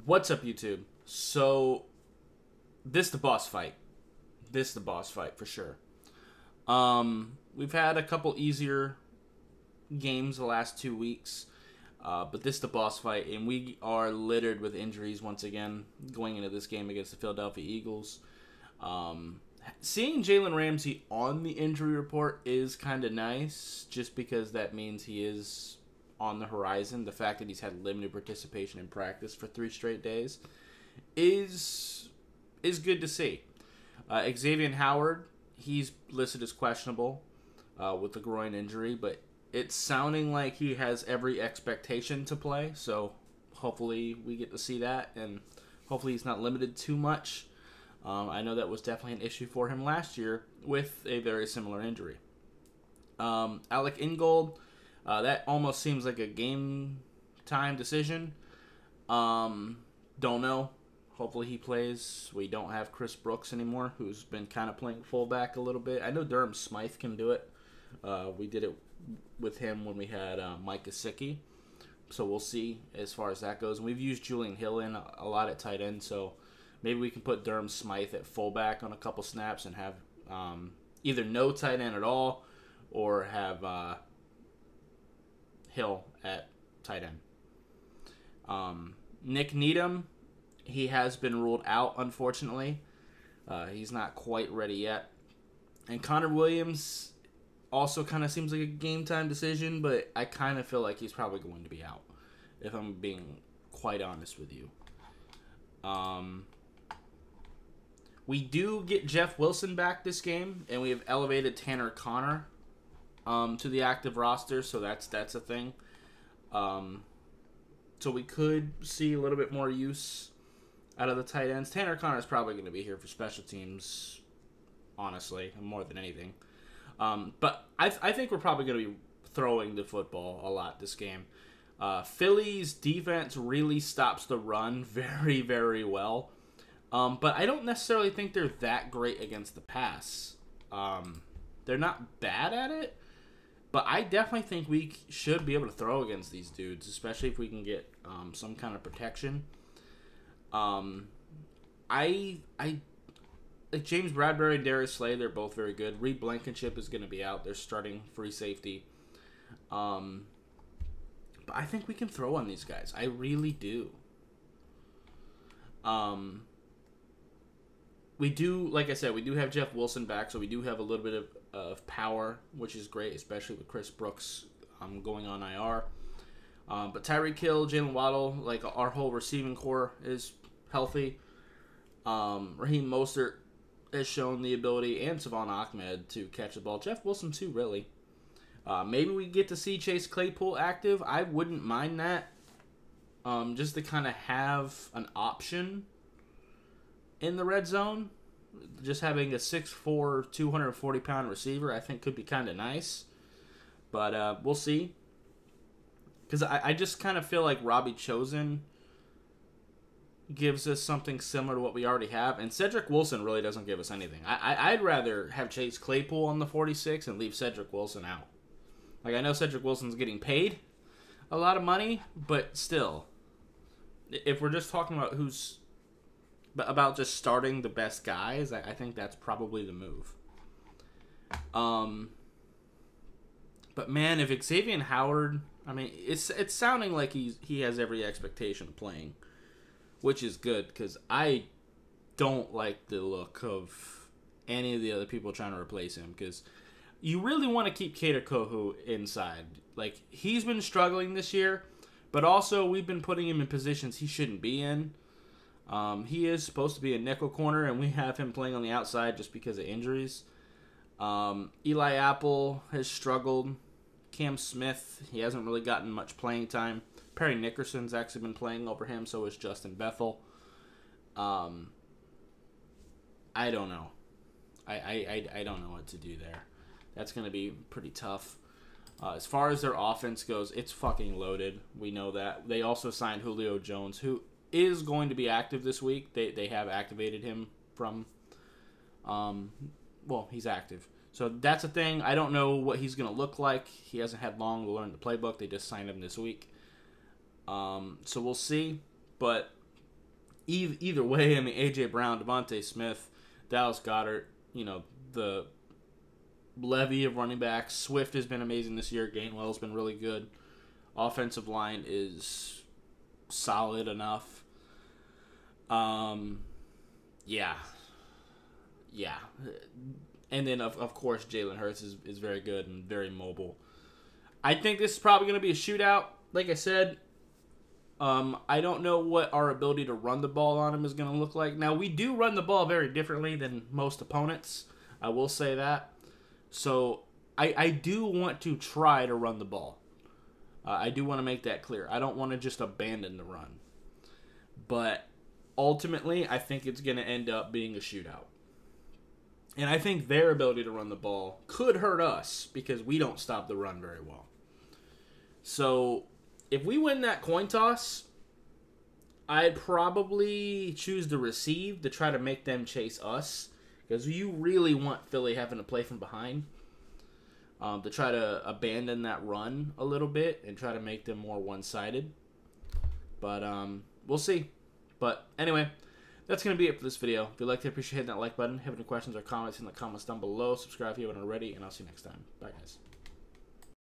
What's up, YouTube? So, this the boss fight. This the boss fight for sure. We've had a couple easier games the last 2 weeks, but this the boss fight, and we are littered with injuries once again going into this game against the Philadelphia Eagles. Seeing Jalen Ramsey on the injury report is kind of nice, just because that means he is on the horizon. The fact that he's had limited participation in practice for 3 straight days is good to see. Xavier Howard, he's listed as questionable with the groin injury, but it's sounding like he has every expectation to play. So hopefully we get to see that, and hopefully he's not limited too much. I know that was definitely an issue for him last year with a very similar injury. Alec Ingold, that almost seems like a game time decision. Don't know. Hopefully he plays. We don't have Chris Brooks anymore, who's been kind of playing fullback a little bit. I know Durham Smythe can do it. We did it with him when we had Mike Gesicki. So we'll see as far as that goes. And we've used Julian Hill in a lot at tight end, so maybe we can put Durham Smythe at fullback on a couple snaps and have either no tight end at all or have Hill at tight end. Nick Needham, he has been ruled out, unfortunately. He's not quite ready yet. And Connor Williams also kind of seems like a game time decision, but I kind of feel like he's probably going to be out, if I'm being quite honest with you. We do get Jeff Wilson back this game, and we have elevated Tanner Connor to the active roster, so that's a thing. So we could see a little bit more use out of the tight ends. Tanner Connor is probably going to be here for special teams, honestly, more than anything. But I think we're probably going to be throwing the football a lot this game. Philly's defense really stops the run very, very well. But I don't necessarily think they're that great against the pass. They're not bad at it, but I definitely think we should be able to throw against these dudes, especially if we can get some kind of protection. Like James Bradbury and Darius Slay, they're both very good. Reed Blankenship is going to be out. They're starting free safety. But I think we can throw on these guys. I really do. We do, like I said, we do have Jeff Wilson back, so we do have a little bit of power, which is great, especially with Chris Brooks going on IR. But Tyreek Hill, Jalen Waddle, like our whole receiving core is healthy. Raheem Mostert has shown the ability, and Savon Ahmed, to catch the ball. Jeff Wilson too, really. Maybe we get to see Chase Claypool active. I wouldn't mind that. Just to kind of have an option in the red zone. Just having a 6'4", 240-pound receiver, I think, could be kind of nice. But we'll see. Because I just kind of feel like Robbie Chosen gives us something similar to what we already have. And Cedric Wilson really doesn't give us anything. I'd rather have Chase Claypool on the 46 and leave Cedric Wilson out. Like, I know Cedric Wilson's getting paid a lot of money, but still, if we're just talking about just starting the best guys, I think that's probably the move. But man, if Xavier Howard, I mean, it's sounding like he has every expectation of playing, which is good, because I don't like the look of any of the other people trying to replace him, because you really want to keep Kader Kohu inside. Like, he's been struggling this year, but also we've been putting him in positions he shouldn't be in. He is supposed to be a nickel corner, and we have him playing on the outside just because of injuries. Eli Apple has struggled. Cam Smith, he hasn't really gotten much playing time. Perry Nickerson's actually been playing over him, so is Justin Bethel. I don't know. I don't know what to do there. That's going to be pretty tough. As far as their offense goes, it's fucking loaded. We know that. They also signed Julio Jones, who is going to be active this week. They have activated him from... he's active. So that's a thing. I don't know what he's going to look like. He hasn't had long to learn the playbook. They just signed him this week. So we'll see. But either way, I mean, A.J. Brown, Devontae Smith, Dallas Goedert, the levy of running backs. Swift has been amazing this year. Gainwell's been really good. Offensive line is solid enough. Yeah. And then, of course, Jalen Hurts is very good and very mobile. I think this is probably going to be a shootout. Like I said, I don't know what our ability to run the ball on him is going to look like. Now, we do run the ball very differently than most opponents. I will say that. So, I do want to try to run the ball. I do want to make that clear. I don't want to just abandon the run. But ultimately, I think it's going to end up being a shootout. And I think their ability to run the ball could hurt us because we don't stop the run very well. So, if we win that coin toss, I'd probably choose to receive to try to make them chase us. Because you really want Philly having to play from behind to try to abandon that run a little bit and try to make them more one-sided. But we'll see. But anyway, that's going to be it for this video. If you liked it, appreciate hitting that like button. Have any questions or comments in the comments down below. Subscribe if you haven't already, and I'll see you next time. Bye, guys.